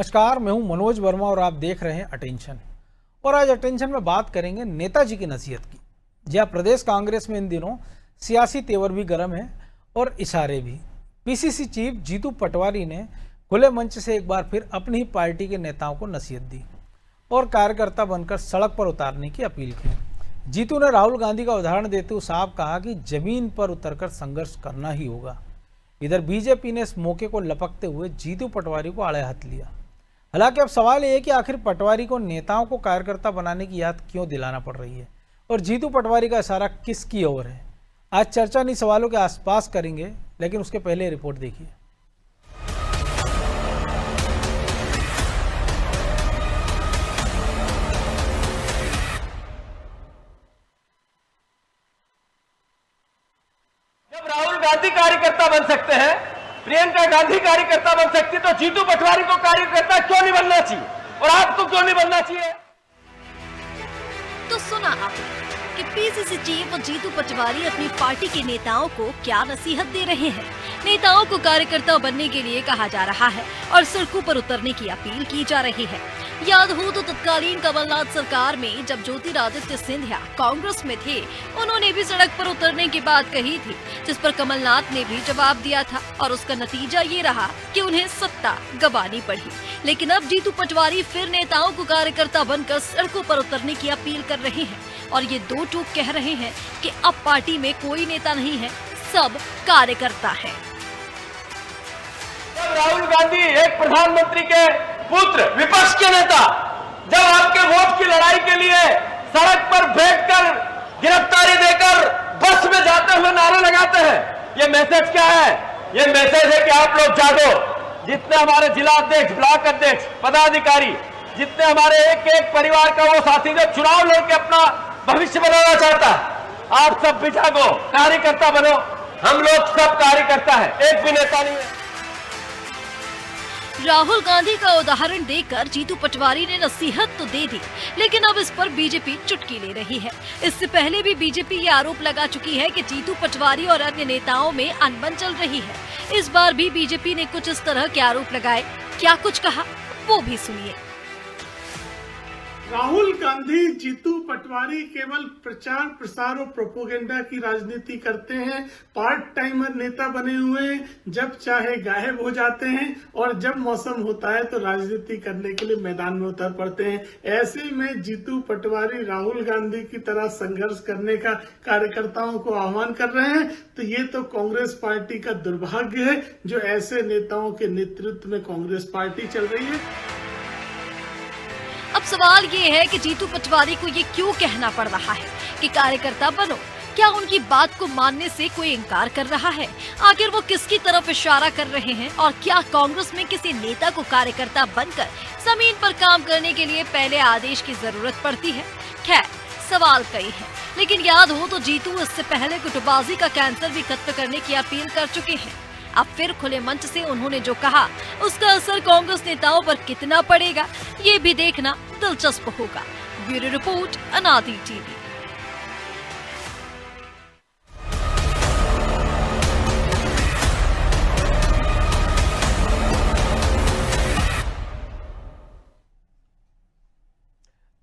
नमस्कार, मैं हूं मनोज वर्मा और आप देख रहे हैं अटेंशन। और आज अटेंशन में बात करेंगे नेताजी की नसीहत की। जहाँ प्रदेश कांग्रेस में इन दिनों सियासी तेवर भी गर्म है और इशारे भी। पीसीसी चीफ जीतू पटवारी ने खुले मंच से एक बार फिर अपनी ही पार्टी के नेताओं को नसीहत दी और कार्यकर्ता बनकर सड़क पर उतारने की अपील की। जीतू ने राहुल गांधी का उदाहरण देते हुए साफ कहा कि जमीन पर उतरकर संघर्ष करना ही होगा। इधर बीजेपी ने इस मौके को लपकते हुए जीतू पटवारी को आड़े हाथ लिया। हालांकि अब सवाल ये है कि आखिर पटवारी को नेताओं को कार्यकर्ता बनाने की याद क्यों दिलाना पड़ रही है और जीतू पटवारी का इशारा किसकी ओर है। आज चर्चा इन्हीं सवालों के आसपास करेंगे, लेकिन उसके पहले रिपोर्ट देखिए। जब राहुल गांधी कार्यकर्ता बन सकते हैं, प्रियंका गांधी कार्यकर्ता बन सकती, तो जीतू पटवारी को कार्यकर्ता क्यों नहीं बनना चाहिए और आपको क्यों नहीं बनना चाहिए? तो सुना आपने कि पीसीसी चीफ और जीतू पटवारी अपनी पार्टी के नेताओं को क्या नसीहत दे रहे हैं। नेताओं को कार्यकर्ता बनने के लिए कहा जा रहा है और सड़कों पर उतरने की अपील की जा रही है। याद हो तो तत्कालीन कमलनाथ सरकार में जब ज्योतिरादित्य सिंधिया कांग्रेस में थे, उन्होंने भी सड़क पर उतरने की बात कही थी, जिस पर कमलनाथ ने भी जवाब दिया था और उसका नतीजा ये रहा कि उन्हें सत्ता गंवानी पड़ी। लेकिन अब जीतू पटवारी फिर नेताओं को कार्यकर्ता बनकर सड़कों पर उतरने की अपील कर रहे हैं और ये दो टूक कह रहे हैं कि अब पार्टी में कोई नेता नहीं है, सब कार्यकर्ता है। जब राहुल गांधी एक प्रधानमंत्री के पुत्र, विपक्ष के नेता, जब आपके वोट की लड़ाई के लिए सड़क पर बैठकर गिरफ्तारी देकर बस में जाते हुए नारे लगाते हैं, ये मैसेज क्या है? ये मैसेज है कि आप लोग जागो। जितने हमारे जिला अध्यक्ष, ब्लॉक अध्यक्ष, पदाधिकारी, जितने हमारे एक एक परिवार का वो साथी जो चुनाव लड़के अपना भविष्य बनाना चाहता है, आप सब भी जागो, कार्यकर्ता बनो। हम लोग सब कार्यकर्ता है, एक भी नेता नहीं है। राहुल गांधी का उदाहरण देकर जीतू पटवारी ने नसीहत तो दे दी, लेकिन अब इस पर बीजेपी चुटकी ले रही है। इससे पहले भी बीजेपी ये आरोप लगा चुकी है कि जीतू पटवारी और अन्य नेताओं में अनबन चल रही है। इस बार भी बीजेपी ने कुछ इस तरह के आरोप लगाए। क्या कुछ कहा, वो भी सुनिए। राहुल गांधी, जीतू पटवारी केवल प्रचार प्रसार और प्रोपोगेंडा की राजनीति करते हैं। पार्ट टाइमर नेता बने हुए हैं, जब चाहे गायब हो जाते हैं और जब मौसम होता है तो राजनीति करने के लिए मैदान में उतर पड़ते हैं। ऐसे में जीतू पटवारी राहुल गांधी की तरह संघर्ष करने का कार्यकर्ताओं को आह्वान कर रहे हैं, तो ये तो कांग्रेस पार्टी का दुर्भाग्य है जो ऐसे नेताओं के नेतृत्व में कांग्रेस पार्टी चल रही है। अब सवाल ये है कि जीतू पटवारी को ये क्यों कहना पड़ रहा है कि कार्यकर्ता बनो। क्या उनकी बात को मानने से कोई इनकार कर रहा है? आखिर वो किसकी तरफ इशारा कर रहे हैं? और क्या कांग्रेस में किसी नेता को कार्यकर्ता बनकर जमीन पर काम करने के लिए पहले आदेश की जरूरत पड़ती है? खैर, सवाल कई हैं, लेकिन याद हो तो जीतू इससे पहले गुटबाजी का कैंसर भी खत्म करने की अपील कर चुके हैं। अब फिर खुले मंच से उन्होंने जो कहा, उसका असर कांग्रेस नेताओं पर कितना पड़ेगा, ये भी देखना दिलचस्प होगा। ब्यूरो रिपोर्ट, अनादि टीवी।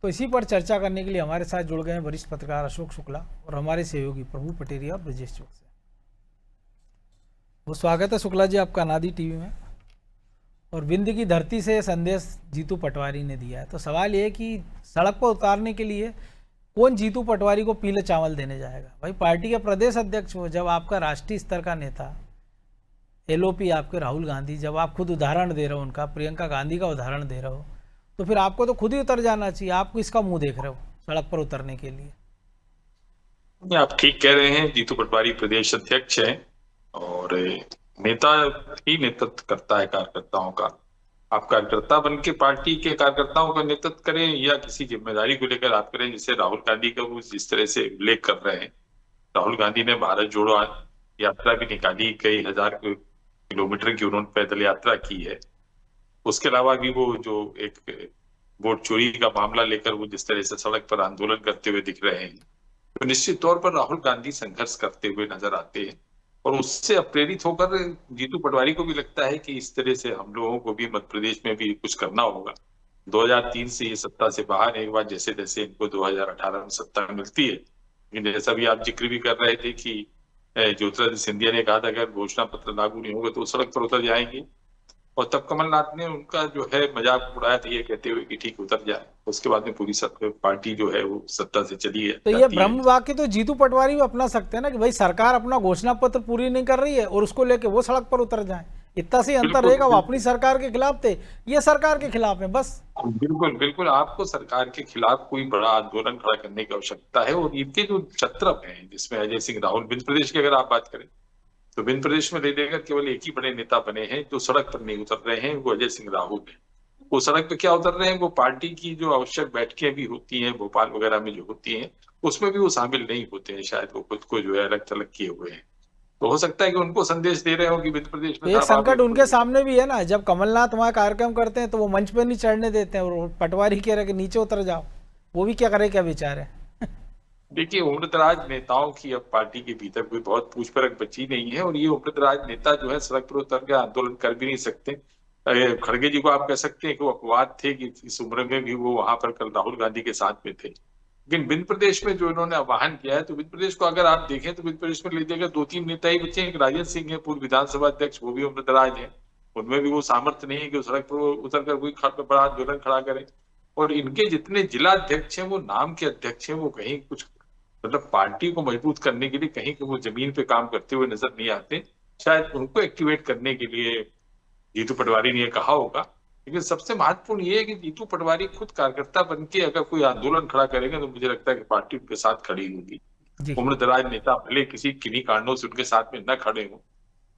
तो इसी पर चर्चा करने के लिए हमारे साथ जुड़ गए हैं वरिष्ठ पत्रकार अशोक शुक्ला और हमारे सहयोगी प्रभु पटेरिया ब्रजेश चौक से। वो स्वागत है शुक्ला जी आपका अनादि टीवी में। और विंध्य की धरती से संदेश जीतू पटवारी ने दिया है, तो सवाल ये है कि सड़क पर उतारने के लिए कौन जीतू पटवारी को पीले चावल देने जाएगा? भाई पार्टी के प्रदेश अध्यक्ष हो, जब आपका राष्ट्रीय स्तर का नेता एलओपी आपके राहुल गांधी, जब आप खुद उदाहरण दे रहे हो उनका, प्रियंका गांधी का उदाहरण दे रहे हो, तो फिर आपको तो खुद ही उतर जाना चाहिए। आप किसका मुंह देख रहे हो सड़क पर उतरने के लिए? आप ठीक कह रहे हैं, जीतू पटवारी प्रदेश अध्यक्ष है और नेता ही नेतृत्व करता है कार्यकर्ताओं का। आप कार्यकर्ता बन के पार्टी के कार्यकर्ताओं का नेतृत्व करें या किसी जिम्मेदारी को लेकर आप करें, जिसे राहुल गांधी का वो जिस तरह से उल्लेख कर रहे हैं। राहुल गांधी ने भारत जोड़ो यात्रा भी निकाली, कई हजार किलोमीटर की उन्होंने पैदल यात्रा की है। उसके अलावा भी वो जो एक वोट चोरी का मामला लेकर वो जिस तरह से सड़क पर आंदोलन करते हुए दिख रहे हैं, तो निश्चित तौर पर राहुल गांधी संघर्ष करते हुए नजर आते हैं। और उससे प्रेरित होकर जीतू पटवारी को भी लगता है कि इस तरह से हम लोगों को भी मध्य प्रदेश में भी कुछ करना होगा। 2003 से ये सत्ता से बाहर एक बार जैसे जैसे इनको 2018 में सत्ता मिलती है, लेकिन जैसा भी आप जिक्र भी कर रहे थे कि ज्योतिरादित्य सिंधिया ने कहा था अगर घोषणा पत्र लागू नहीं होगा तो वो सड़क पर उतर जाएंगे, और तब कमलनाथ ने उनका जो है मजाक उड़ाया था ये कहते हुए कि ठीक उतर जाए। उसके बाद में पूरी पार्टी जो है वो सत्ता से चली है। तो ये ब्रह्म वाक्य तो जीतू पटवारी भी अपना सकते हैं ना कि भाई सरकार अपना घोषणा पत्र पूरी नहीं कर रही है और उसको लेके वो सड़क पर उतर जाए। इतना से अंतर रहेगा, वो अपनी सरकार के खिलाफ थे, ये सरकार के खिलाफ है बस। बिल्कुल बिल्कुल, आपको सरकार के खिलाफ कोई बड़ा आंदोलन खड़ा करने की आवश्यकता है। और इनके जो छत्रप हैं जिसमें अजय सिंह राहुल, बिंद प्रदेश की अगर आप बात करें तो बिंद प्रदेश में ले लेकर केवल एक ही बड़े नेता बने हैं जो सड़क पर नहीं उतर रहे हैं, वो अजय सिंह राहुल है। वो सड़क पे क्या उतर रहे हैं, वो पार्टी की जो आवश्यक बैठकें भी होती हैं भोपाल वगैरह में जो होती हैं उसमें भी वो शामिल नहीं होते हैं, शायद वो खुद को जो है अलग थलग किए हुए हैं। तो हो सकता है कि उनको संदेश दे रहे हो कि मध्य प्रदेश में एक संकट उनके सामने भी है ना, जब कमलनाथ वहां कार्यक्रम करते हैं तो वो मंच पे नहीं चढ़ने देते हैं और पटवारी कह रहे कि नीचे उतर जाओ, वो भी क्या करे, क्या विचार है। देखिए, उम्रदराज नेताओं की अब पार्टी के भीतर कोई बहुत पूछ परख बची नहीं है, और ये उम्रदराज नेता जो है सड़क पर उतर के आंदोलन कर भी नहीं सकते। खड़गे जी को आप कह सकते हैं कि वो अपवाद थे कि इस उम्र में भी वो वहां पर कल राहुल गांधी के साथ में थे। लेकिन बिंद प्रदेश में जो इन्होंने आह्वान किया है, तो बिंद प्रदेश को अगर आप देखें तो बिंद प्रदेश में ले जाकर 2-3 नेता ही बचे हैं। एक राजेंद्र सिंह है, पूर्व विधानसभा अध्यक्ष, वो भी उम्रदराज है, उनमें भी वो सामर्थ्य नहीं है कि वो सड़क पर उतर कर कोई बड़ा आंदोलन खड़ा करे। और इनके जितने जिला अध्यक्ष हैं वो नाम के अध्यक्ष हैं, वो कहीं कुछ मतलब पार्टी को मजबूत करने के लिए कहीं वो जमीन पे काम करते हुए नजर नहीं आते। शायद उनको एक्टिवेट करने के लिए जीतू पटवारी ने कहा होगा। लेकिन सबसे महत्वपूर्ण ये है कि जीतू पटवारी खुद कार्यकर्ता बन के अगर कोई आंदोलन खड़ा करेंगे तो मुझे लगता है कि पार्टी उनके साथ खड़ी होगी। उम्रदराज नेता भले किसी किन्हीं कारणों से उनके साथ में न खड़े हों,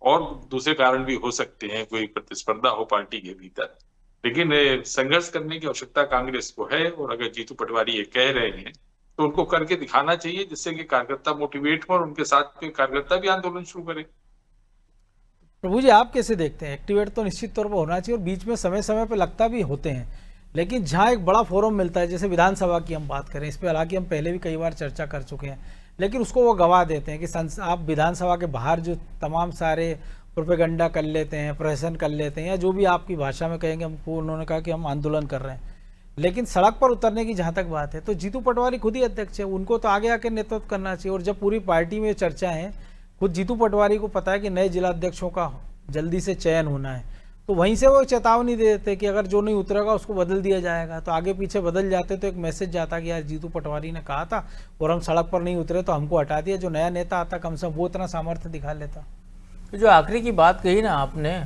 और दूसरे कारण भी हो सकते हैं, कोई प्रतिस्पर्धा हो पार्टी के भीतर, लेकिन संघर्ष करने की आवश्यकता कांग्रेस को है। और अगर जीतू पटवारी ये कह रहे हैं तो उनको करके दिखाना चाहिए, जिससे कि कार्यकर्ता मोटिवेट हो और उनके साथ में कार्यकर्ता भी आंदोलन शुरू करें। प्रभु जी, आप कैसे देखते हैं? एक्टिवेट तो निश्चित तौर पर होना चाहिए और बीच में समय समय पर लगता भी होते हैं, लेकिन जहाँ एक बड़ा फोरम मिलता है, जैसे विधानसभा की हम बात करें, इस पर हालांकि हम पहले भी कई बार चर्चा कर चुके हैं, लेकिन उसको वो गवा देते हैं कि आप विधानसभा के बाहर जो तमाम सारे प्रोपेगेंडा कर लेते हैं, प्रहसन कर लेते हैं, या जो भी आपकी भाषा में कहेंगे, हमको उन्होंने कहा कि हम आंदोलन कर रहे हैं, लेकिन सड़क पर उतरने की जहाँ तक बात है तो जीतू पटवारी खुद ही अध्यक्ष है, उनको तो आगे आके नेतृत्व करना चाहिए। और जब पूरी पार्टी में चर्चा है, खुद जीतू पटवारी को पता है कि नए जिला अध्यक्षों का जल्दी से चयन होना है, तो वहीं से वो चेतावनी दे देते कि अगर जो नहीं उतरेगा उसको बदल दिया जाएगा। तो आगे पीछे बदल जाते तो एक मैसेज जाता कि यार जीतू पटवारी ने कहा था और हम सड़क पर नहीं उतरे तो हमको हटा दिया। जो नया नेता आता कम से कम वो इतना सामर्थ्य दिखा लेता। जो आखिरी की बात कही ना आपने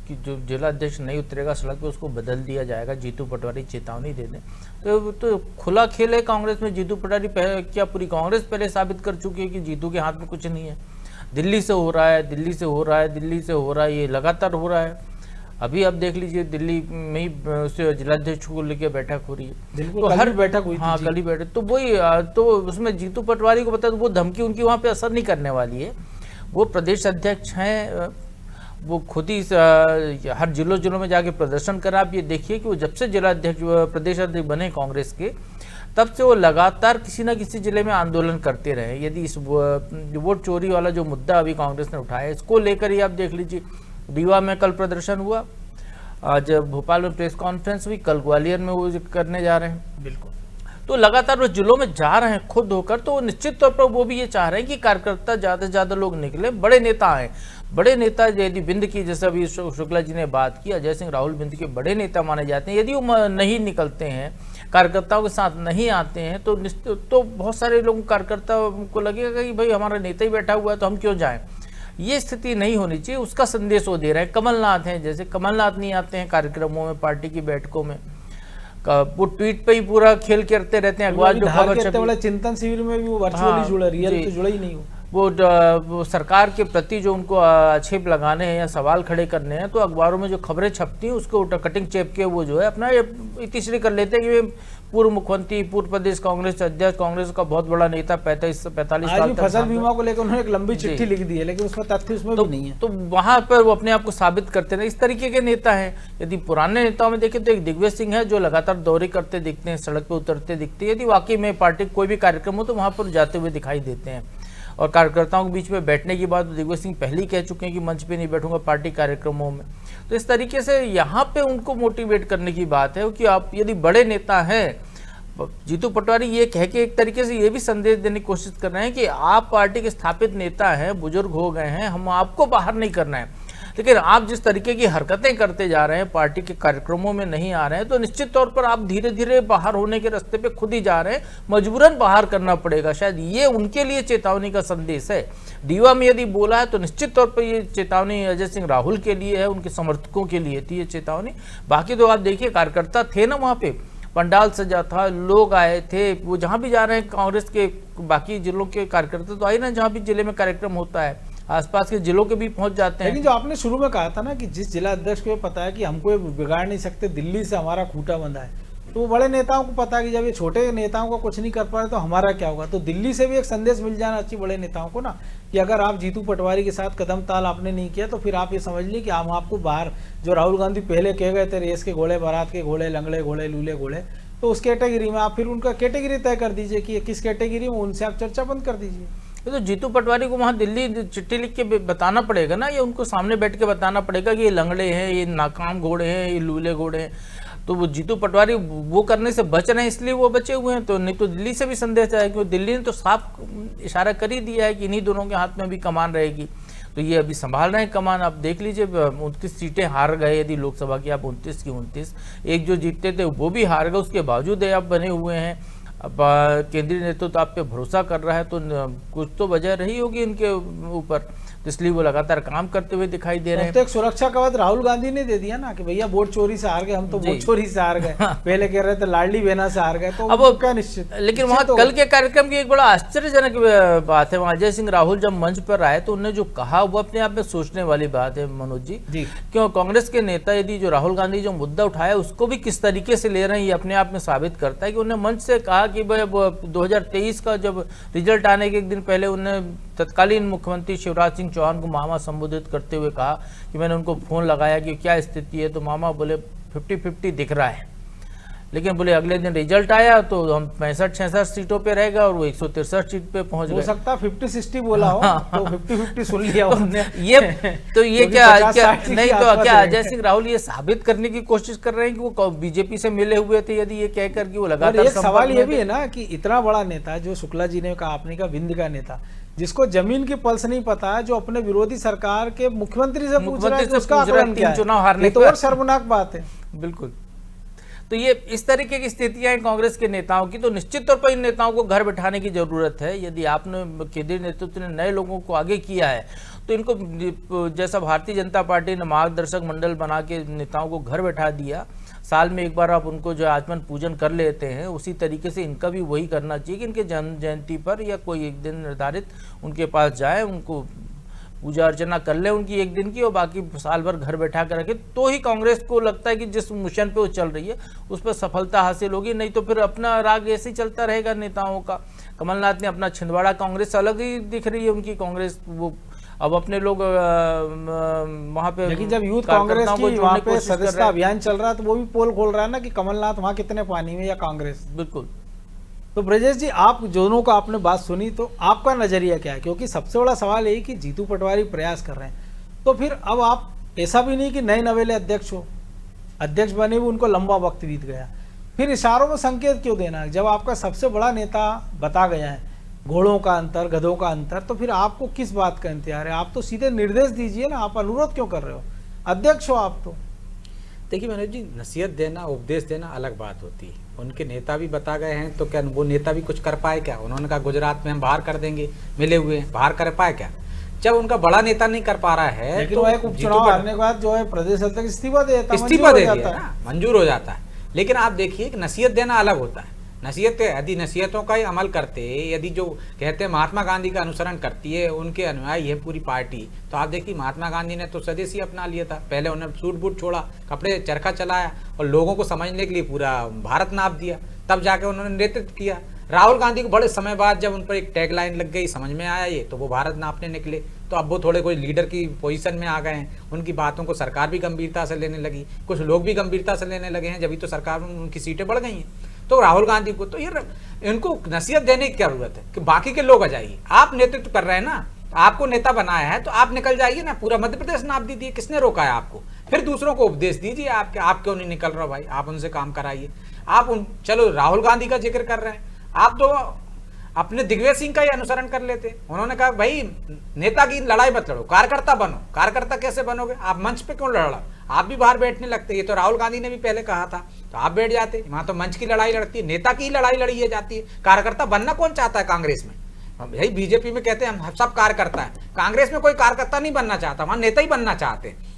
कि जो जिला अध्यक्ष नहीं उतरेगा सड़क पे उसको बदल दिया जाएगा, जीतू पटवारी चेतावनी दे दें, तो खुला खेल है कांग्रेस में। जीतू पटवारी क्या पूरी कांग्रेस पहले साबित कर चुकी है कि जीतू के हाथ में कुछ नहीं है। दिल्ली से हो रहा है, दिल्ली से हो रहा है, दिल्ली से हो रहा है, ये लगातार हो रहा है। अभी आप देख लीजिए दिल्ली में ही उससे जिलाध्यक्ष को लेकर बैठक हो रही है, तो हर बैठक हुई, हाँ कल ही बैठक, तो वही तो उसमें जीतू पटवारी को पता है, तो वो धमकी उनकी वहाँ पे असर नहीं करने वाली है। वो प्रदेश अध्यक्ष हैं, वो खुद ही हर जिलों में जाके प्रदर्शन करा। आप ये देखिए कि वो जब से जिला अध्यक्ष प्रदेश अध्यक्ष बने कांग्रेस के, तब से वो लगातार किसी न किसी जिले में आंदोलन करते रहे। यदि इस वोट चोरी वाला जो मुद्दा अभी कांग्रेस ने उठाया, इसको लेकर ही आप देख लीजिए, रीवा में कल प्रदर्शन हुआ, आज भोपाल में प्रेस कॉन्फ्रेंस हुई, कल ग्वालियर में वो करने जा रहे हैं। बिल्कुल, तो लगातार वो जिलों में जा रहे हैं खुद होकर, तो निश्चित तौर पर वो भी ये चाह रहे हैं कि कार्यकर्ता ज़्यादा से ज़्यादा लोग निकले, बड़े नेता आए। बड़े नेता यदि बिंद की, जैसे अभी शुक्ला जी ने बात की, अजय सिंह राहुल बिंद के बड़े नेता माने जाते हैं। यदि वो नहीं निकलते हैं, कार्यकर्ताओं के साथ नहीं आते हैं, तो बहुत सारे लोग कार्यकर्ता को लगेगा कि भाई हमारा नेता ही बैठा हुआ है तो हम क्यों जाएं। ये स्थिति नहीं होनी चाहिए, उसका संदेश वो दे रहे हैं। कमलनाथ हैं, जैसे कमलनाथ नहीं आते हैं कार्यक्रमों में, पार्टी की बैठकों में, वो ट्वीट पे ही पूरा खेल करते रहते हैं। अखबार जो खबर चिंतन शिविर में भी वो वर्चुअली जुड़ा, रियल तो जुड़ा ही नहीं हो। वो सरकार के प्रति जो उनको आक्षेप लगाने हैं या सवाल खड़े करने हैं, तो अखबारों में जो खबरें छपती हैं उसको कटिंग चेप के वो जो है अपना इतिश्री कर लेते हैं कि पूर्व मुख्यमंत्री, पूर्व प्रदेश कांग्रेस अध्यक्ष, कांग्रेस का बहुत बड़ा नेता, 45 साल तक फसल बीमा को लेकर उन्होंने एक लंबी चिट्ठी लिख दी है, लेकिन उसमें तथ्य उसमें भी नहीं है। तो वहां पर वो अपने आप को साबित करते हैं। इस तरीके के नेता हैं। यदि पुराने नेताओं में देखें तो एक दिग्विजय सिंह है जो लगातार दौरे करते दिखते हैं, सड़क पर उतरते दिखते हैं। यदि वाकई में पार्टी कोई भी कार्यक्रम हो तो वहां पर जाते हुए दिखाई देते हैं। और कार्यकर्ताओं के बीच में बैठने की बात दिग्विजय सिंह पहले ही कह चुके हैं कि मंच पे नहीं बैठूंगा पार्टी कार्यक्रमों में। तो इस तरीके से यहाँ पे उनको मोटिवेट करने की बात है कि आप यदि बड़े नेता हैं, जीतू पटवारी ये कह के एक तरीके से ये भी संदेश देने की कोशिश कर रहे हैं कि आप पार्टी के स्थापित नेता हैं, बुजुर्ग हो गए हैं, हम आपको बाहर नहीं करना है, लेकिन आप जिस तरीके की हरकतें करते जा रहे हैं, पार्टी के कार्यक्रमों में नहीं आ रहे हैं, तो निश्चित तौर पर आप धीरे धीरे बाहर होने के रास्ते पे खुद ही जा रहे हैं, मजबूरन बाहर करना पड़ेगा। शायद ये उनके लिए चेतावनी का संदेश है। डीवा में यदि बोला है तो निश्चित तौर पर ये चेतावनी अजय सिंह राहुल के लिए है, उनके समर्थकों के लिए थी ये चेतावनी। बाकी तो आप देखिए कार्यकर्ता थे ना वहाँ पे, पंडाल सजा था, लोग आए थे, वो जहाँ भी जा रहे हैं कांग्रेस के बाकी जिलों के कार्यकर्ता तो आए ना, जहाँ भी जिले में कार्यक्रम होता है आसपास के जिलों के भी पहुंच जाते हैं। लेकिन जो आपने शुरू में कहा था ना कि जिस जिला अध्यक्ष को पता है कि हमको ये बिगाड़ नहीं सकते, दिल्ली से हमारा खूंटा बंधा है, तो वो बड़े नेताओं को पता है कि जब ये छोटे नेताओं को कुछ नहीं कर पा रहे तो हमारा क्या होगा। तो दिल्ली से भी एक संदेश मिल जाना चाहिए बड़े नेताओं को ना, कि अगर आप जीतू पटवारी के साथ कदम ताल आपने नहीं किया तो फिर आप ये समझ लीजिए कि हम आपको बाहर, जो राहुल गांधी पहले कह गए थे रेस के घोड़े, बारात के घोड़े, लंगड़े घोड़े, लूले घोड़े, तो उस कैटेगरी में आप फिर उनका कैटेगरी तय कर दीजिए कि किस कैटेगरी में, उनसे आप चर्चा बंद कर दीजिए। ये तो जीतू पटवारी को वहाँ दिल्ली चिट्ठी लिख के बताना पड़ेगा ना, ये उनको सामने बैठ के बताना पड़ेगा कि ये लंगड़े हैं, ये नाकाम घोड़े हैं, ये लूले घोड़े हैं। तो वो जीतू पटवारी वो करने से बच रहे हैं, इसलिए वो बचे हुए हैं। तो नहीं तो दिल्ली से भी संदेश आया, क्योंकि दिल्ली ने तो साफ इशारा कर ही दिया है कि इन्हीं दोनों के हाथ में भी कमान रहेगी। तो ये अभी संभाल रहे हैं कमान। आप देख लीजिए 29 सीटें हार गए यदि लोकसभा की, आप 29 की 29, एक जो जीतते थे वो भी हार गए, उसके बावजूद आप बने हुए हैं। अब केंद्रीय नेतृत्व आप पे भरोसा कर रहा है तो कुछ तो वजह रही होगी इनके ऊपर, इसलिए वो लगातार काम करते हुए दिखाई दे रहे हैं। तो एक सुरक्षा कवच राहुल गांधी ने दे दिया ना कि भैया वोट चोरी से हार गए, हम तो वोट चोरी से हार गए, पहले कह रहे थे लाडली बहना से हार गए, तो अब क्या निश्चित। लेकिन वहाँ कल के कार्यक्रम की एक बड़ा आश्चर्यजनक बात है, वहाँ अजय सिंह राहुल जब मंच पर आए तो उन्होंने जो कहा वो अपने आप में सोचने वाली बात है मनोज जी। क्यों कांग्रेस के नेता यदि जो राहुल गांधी जो मुद्दा उठाया उसको भी किस तरीके से ले रहे हैं, ये अपने आप में साबित करता है कि उन्होंने मंच से कहा कि 2023 का जब रिजल्ट आने के एक दिन पहले उन्होंने तत्कालीन मुख्यमंत्री शिवराज सिंह चौहान को मामा संबोधित करते हुए कहा कि मैंने उनको फोन लगाया कि क्या स्थिति है, तो मामा बोले 50-50 दिख रहा है। लेकिन बोले अगले दिन रिजल्ट आया तो हम 65-66 सीटों पे रहेगा और वो 163 सीट पे पहुंच गए। हो सकता है 50-60 बोला हो तो 50-50 सुन लिया उन्होंने। ये क्या नहीं तो क्या अजय सिंह राहुल ये साबित करने की कोशिश कर रहे हैं कि वो बीजेपी से मिले हुए थे, यदि ये कहकर कि वो लगातार। एक सवाल ये भी है ना कि इतना बड़ा नेता जो शुक्ला जी ने कहा, आपने कहा विंध्य का नेता, जिसको जमीन की पल्स नहीं पता है, जो अपने विरोधी सरकार के मुख्यमंत्री से पूछ रहा है कि उसका आकलन क्या है, चुनाव हारने तो और शर्मनाक बात है। बिल्कुल। तो ये इस तरीके की स्थितियां हैं कांग्रेस के नेताओं की, तो निश्चित तौर पर इन नेताओं को घर बैठाने की जरूरत है। यदि आपने केंद्रीय नेतृत्व ने नए लोगों को आगे किया है तो इनको, जैसा भारतीय जनता पार्टी ने मार्गदर्शक मंडल बना के नेताओं को घर बैठा दिया, साल में एक बार आप उनको जो आचमन पूजन कर लेते हैं, उसी तरीके से इनका भी वही करना चाहिए कि इनके जन्म जयंती पर या कोई एक दिन निर्धारित उनके पास जाए, उनको पूजा अर्चना कर ले उनकी एक दिन की, और बाकी साल भर घर बैठा कर रखे, तो ही कांग्रेस को लगता है कि जिस मिशन पे वो चल रही है उस पर सफलता हासिल होगी। नहीं तो फिर अपना राग ऐसे ही चलता रहेगा नेताओं का। कमलनाथ ने अपना छिंदवाड़ा कांग्रेस अलग ही दिख रही है उनकी कांग्रेस, वो अब अपने लोग वहां पे, लेकिन जब यूथ कांग्रेस की वहां पे सदस्यता अभियान चल रहा है तो वो भी पोल खोल रहा है ना कि कमलनाथ वहां कितने पानी में या कांग्रेस। बिल्कुल। तो ब्रजेश जी, आप दोनों का आपने बात सुनी, तो आपका नजरिया क्या है? क्योंकि सबसे बड़ा सवाल यही कि जीतू पटवारी प्रयास कर रहे हैं, तो फिर अब आप ऐसा भी नहीं कि नए नवेले अध्यक्ष हो, अध्यक्ष बने हुए उनको लंबा वक्त बीत गया, फिर इशारों में संकेत क्यों देना? जब आपका सबसे बड़ा नेता बता गया है घोड़ों का अंतर, गधों का अंतर, तो फिर आपको किस बात का इंतजार है? आप तो सीधे निर्देश दीजिए ना, आप अनुरोध क्यों कर रहे हो? अध्यक्ष हो आप तो। देखिए मनोज जी, नसीहत देना, उपदेश देना अलग बात होती है। उनके नेता भी बता गए हैं तो क्या वो नेता भी कुछ कर पाए क्या? उन्होंने कहा गुजरात में हम बाहर कर देंगे, मिले हुए हैं, बाहर कर पाए क्या? जब उनका बड़ा नेता नहीं कर पा रहा है, लेकिन तो एक उपचुनाव हारने के बाद जो है प्रदेश अध्यक्ष इस्तीफा दे देता है, मंजूर हो जाता है। लेकिन आप देखिए कि नसीहत देना अलग होता है। नसीहत, यदि नसीहतों का ही अमल करते, यदि जो कहते हैं महात्मा गांधी का अनुसरण करती है, उनके अनुयायी है पूरी पार्टी, तो आप देखिए महात्मा गांधी ने तो स्वदेशी अपना लिया था। पहले उन्होंने सूट बूट छोड़ा, कपड़े चरखा चलाया और लोगों को समझने के लिए पूरा भारत नाप दिया, तब जाके उन्होंने नेतृत्व किया। राहुल गांधी को बड़े समय बाद जब उन पर एक टैगलाइन लग गई, समझ में आया ये, तो वो भारत नापने निकले। तो अब वो थोड़े कोई लीडर की पोजीशन में आ गए हैं, उनकी बातों को सरकार भी गंभीरता से लेने लगी, कुछ लोग भी गंभीरता से लेने लगे हैं, जब तो सरकार में उनकी सीटें बढ़ गई हैं। तो राहुल गांधी को तो ये इनको नसीहत देने की क्या जरूरत है कि बाकी के लोग आ जाइए, आप नेतृत्व कर रहे हैं ना, आपको नेता बनाया है तो आप निकल जाइए ना, पूरा मध्य प्रदेश नाप दीजिए, किसने रोका है आपको? फिर दूसरों को उपदेश दीजिए आप क्यों नहीं निकल रहे भाई, आप उनसे काम कराइए। आप चलो राहुल गांधी का जिक्र कर रहे हैं, आप तो अपने दिग्विजय सिंह का ही अनुसरण कर लेते। उन्होंने कहा भाई नेता की लड़ाई मत लड़ो, कार्यकर्ता बनो। कार्यकर्ता कैसे बनोगे? आप मंच पे क्यों लड़ रहे? आप भी बाहर बैठने लगते। ये तो राहुल गांधी ने भी पहले कहा था, तो आप बैठ जाते। वहां तो मंच की लड़ाई लड़ती है, नेता की लड़ाई लड़ी जाती है। कार्यकर्ता बनना कौन चाहता है कांग्रेस में? यही बीजेपी में कहते हैं हम सब कार्यकर्ता है, कांग्रेस में कोई कार्यकर्ता नहीं बनना चाहता, वहां नेता ही बनना चाहते हैं।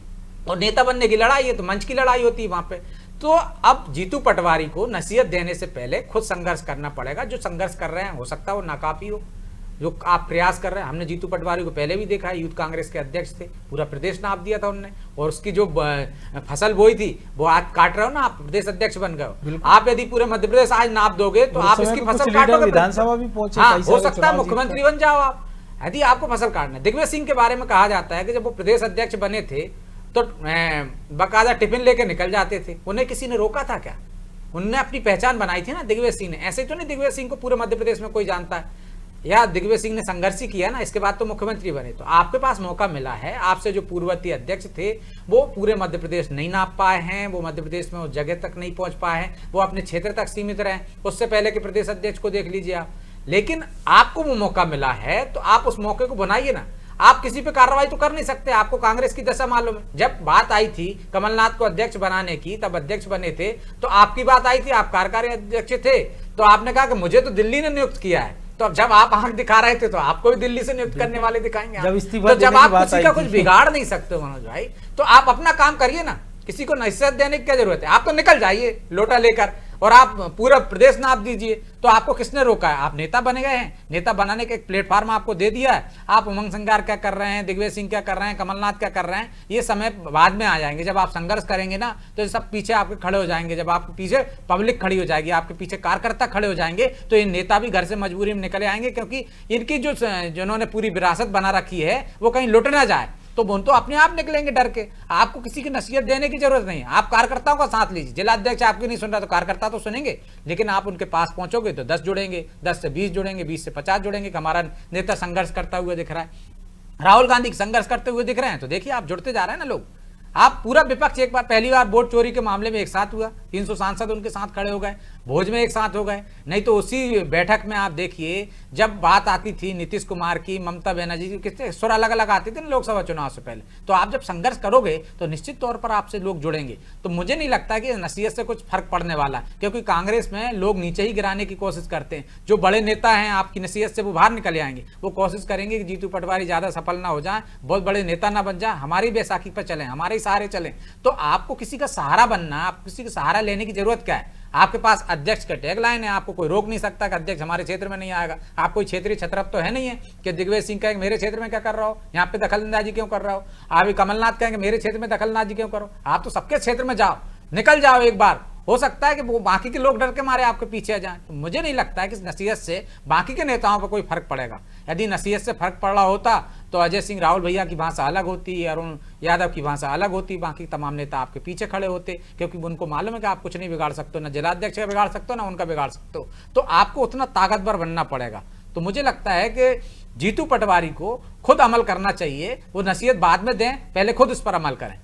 और नेता बनने की लड़ाई है तो मंच की लड़ाई होती है वहां पे। तो अब जीतू पटवारी को नसीहत देने से पहले खुद संघर्ष करना पड़ेगा। जो संघर्ष कर रहे हैं हो सकता है वो नाकाफी हो, जो आप प्रयास कर रहे हैं। हमने जीतू पटवारी को पहले भी देखा है, यूथ कांग्रेस के अध्यक्ष थे, पूरा प्रदेश नाप दिया था उनने, और उसकी जो फसल बोई थी वो आज काट रहे हो ना, आप प्रदेश अध्यक्ष बन गए। आप यदि पूरे मध्य प्रदेश आज नाप दोगे तो आप इसकी फसल काटोगे, विधानसभा भी पहुंचे। हाँ, हो सकता है मुख्यमंत्री बन जाओ आप, यदि आपको फसल काटना। दिग्विजय सिंह के बारे में कहा जाता है कि जब वो प्रदेश अध्यक्ष बने थे तो बाकायदा टिफिन लेके निकल जाते थे, उन्हें किसी ने रोका था क्या? उनने अपनी पहचान बनाई थी ना दिग्विजय सिंह ने। ऐसे तो नहीं दिग्विजय सिंह को पूरे मध्य प्रदेश में कोई जानता है, या दिग्विजय सिंह ने संघर्ष ही किया ना, इसके बाद तो मुख्यमंत्री बने। तो आपके पास मौका मिला है, आपसे जो पूर्ववर्ती अध्यक्ष थे वो पूरे मध्य प्रदेश नहीं नाप पाए हैं, वो मध्य प्रदेश में उस जगह तक नहीं पहुंच पाए हैं, वो अपने क्षेत्र तक सीमित रहे। उससे पहले के प्रदेश अध्यक्ष को देख लीजिए आप। लेकिन आपको वो मौका मिला है तो आप उस मौके को बनाइए ना। आप किसी पे कार्रवाई तो कर नहीं सकते, आपको कांग्रेस की दशा मालूम है। जब बात आई थी कमलनाथ को अध्यक्ष बनाने की, तब अध्यक्ष बने थे तो आपकी बात आई थी, आप कार्यकारी अध्यक्ष थे, तो आपने कहा कि मुझे तो दिल्ली ने नियुक्त किया है। तो अब जब आप आंख दिखा रहे थे तो आपको भी दिल्ली से नियुक्त करने वाले दिखाएंगे। जब आप किसी का कुछ बिगाड़ नहीं सकते मनोज भाई, तो आप अपना काम करिए ना, किसी को नसीहत देने की क्या जरूरत है? आप तो निकल जाइए लोटा लेकर और आप पूरा प्रदेश नाप दीजिए। तो आपको किसने रोका है? आप नेता बने गए हैं, नेता बनाने का एक प्लेटफॉर्म आपको दे दिया है। आप उमंग संगार क्या कर रहे हैं, दिग्विजय सिंह क्या कर रहे हैं, कमलनाथ क्या कर रहे हैं, ये समय बाद में आ जाएंगे। जब आप संघर्ष करेंगे ना तो सब पीछे आपके खड़े हो जाएंगे। जब आपके पीछे पब्लिक खड़ी हो जाएगी, आपके पीछे कार्यकर्ता खड़े हो जाएंगे, तो ये नेता भी घर से मजबूरी में निकले आएंगे, क्योंकि इनकी जो जिन्होंने पूरी विरासत बना रखी है वो कहीं लुट ना जाए। तो वो तो अपने आप निकलेंगे डर के। आपको किसी की नसीहत देने की जरूरत नहीं है, आप कार्यकर्ताओं का साथ लीजिए। जिला अध्यक्ष आपकी नहीं सुन रहा तो कार्यकर्ता तो सुनेंगे, लेकिन आप उनके पास पहुंचोगे तो 10 जुड़ेंगे, 10 से 20 जुड़ेंगे, 20 से 50 जुड़ेंगे कि हमारा नेता संघर्ष करता हुआ दिख रहा है, राहुल गांधी संघर्ष करते हुए दिख रहे हैं। तो देखिए आप जुड़ते जा रहे हैं ना लोग। आप पूरा विपक्ष एक बार पहली बार वोट चोरी के मामले में एक साथ हुआ, 300 सांसद उनके साथ खड़े हो गए, भोज में एक साथ हो गए। नहीं तो उसी बैठक में आप देखिए जब बात आती थी नीतीश कुमार की, ममता बनर्जी की, कितने सुर अलग अलग आते थे ना लोकसभा चुनाव से पहले। तो आप जब संघर्ष करोगे तो निश्चित तौर पर आपसे लोग जुड़ेंगे। तो मुझे नहीं लगता कि नसीहत से कुछ फर्क पड़ने वाला, क्योंकि कांग्रेस में लोग नीचे ही गिराने की कोशिश करते हैं। जो बड़े नेता हैं आपकी नसीहत से वो बाहर निकल आएंगे, वो कोशिश करेंगे कि जीतू पटवारी ज्यादा सफल ना हो जाए, बहुत बड़े नेता ना बन जाए, हमारी बैसाखी पर चलें, हमारे सहारे चलें। तो आपको किसी का सहारा बनना, आप किसी का सहारा लेने की जरूरत क्या है? आपके पास अध्यक्ष का टैगलाइन है, आपको कोई रोक नहीं सकता कि अध्यक्ष हमारे क्षेत्र में नहीं आएगा। आप कोई क्षेत्रीय छत्रप तो है नहीं है कि दिग्विजय सिंह कहेंगे मेरे क्षेत्र में क्या कर रहा हो, यहाँ पे दखलंदाजी क्यों कर रहा हो। आप कमलनाथ कहेंगे मेरे क्षेत्र में दखलंदाजी क्यों करो। आप तो सबके क्षेत्र में जाओ, निकल जाओ एक बार। हो सकता है कि वो बाकी के लोग डर के मारे आपके पीछे आ जाएं। तो मुझे नहीं लगता है कि नसीहत से बाकी के नेताओं पर कोई फर्क पड़ेगा। यदि नसीहत से फर्क पड़ रहा होता तो अजय सिंह राहुल भैया की भाषा अलग होती, अरुण यादव की भाषा अलग होती, बाकी तमाम नेता आपके पीछे खड़े होते, क्योंकि उनको मालूम है कि आप कुछ नहीं बिगाड़ सकते, ना जिलाध्यक्ष का बिगाड़ सकते हो, ना उनका बिगाड़ सकते हो। तो आपको उतना ताकतवर बनना पड़ेगा। तो मुझे लगता है कि जीतू पटवारी को खुद अमल करना चाहिए, वो नसीहत बाद में दें, पहले खुद उस पर अमल करें।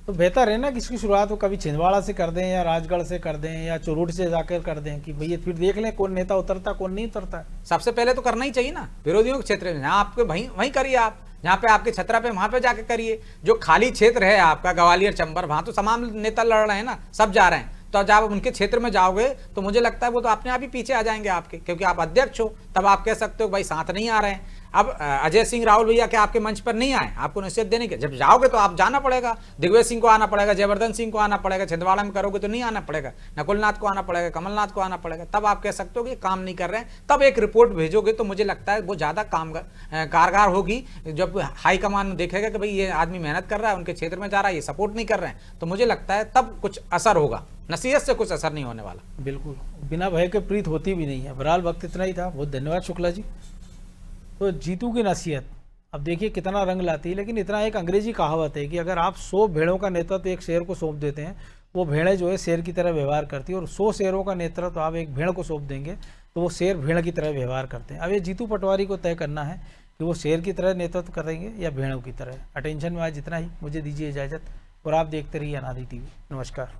तो बेहतर है ना कि इसकी शुरुआत वो कभी छिंदवाड़ा से कर दें, या राजगढ़ से कर दें, या चुरूट से जाकर कर दें, कि भैया फिर देख लें कौन नेता उतरता कौन नहीं उतरता। सबसे पहले तो करना ही चाहिए ना विरोधियों के क्षेत्र में, जहाँ आपके वहीं करिए, आप जहाँ पे आपके छतरा पे वहां पे जाके करिए। जो खाली क्षेत्र है आपका ग्वालियर चंबल, वहां तो तमाम नेता लड़ रहे हैं ना, सब जा रहे हैं। तो जब आप उनके क्षेत्र में जाओगे तो मुझे लगता है वो तो अपने आप ही पीछे आ जाएंगे आपके, क्योंकि आप अध्यक्ष हो। तब आप कह सकते हो भाई साथ नहीं आ रहे हैं। अब अजय सिंह राहुल भैया के आपके मंच पर नहीं आए, आपको नसीहत देने के, जब जाओगे तो आप जाना पड़ेगा। दिग्विजय सिंह को आना पड़ेगा, जयवर्धन सिंह को आना पड़ेगा। छिंदवाड़ा में करोगे तो नहीं आना पड़ेगा, नकुलनाथ को आना पड़ेगा, कमलनाथ को आना पड़ेगा। तब आप कह सकते हो कि काम नहीं कर रहे हैं। तब एक रिपोर्ट भेजोगे तो मुझे लगता है वो ज़्यादा कारगर होगी। जब हाईकमान देखेगा कि भाई ये आदमी मेहनत कर रहा है, उनके क्षेत्र में जा रहा है, ये सपोर्ट नहीं कर रहे हैं, तो मुझे लगता है तब कुछ असर होगा। नसीहत से कुछ असर नहीं होने वाला। बिल्कुल, बिना भय के प्रीत होती भी नहीं है। बहरहाल वक्त इतना ही था, बहुत धन्यवाद शुक्ला जी। तो जीतू की नसीहत अब देखिए कितना रंग लाती है, लेकिन इतना एक अंग्रेजी कहावत है कि अगर आप 100 भेड़ों का नेतृत्व एक शेर को सौंप देते हैं वो भेड़ें जो है शेर की तरह व्यवहार करती है, और 100 शेरों का नेतृत्व आप एक भेड़ को सौंप देंगे तो वो शेर भेड़ की तरह व्यवहार करते हैं। अब ये जीतू पटवारी को तय करना है कि वो शेर की तरह नेतृत्व करेंगे या भेड़ों की तरह। अटेंशन में आज इतना ही, मुझे दीजिए इजाज़त और आप देखते रहिए अनादि टीवी। नमस्कार।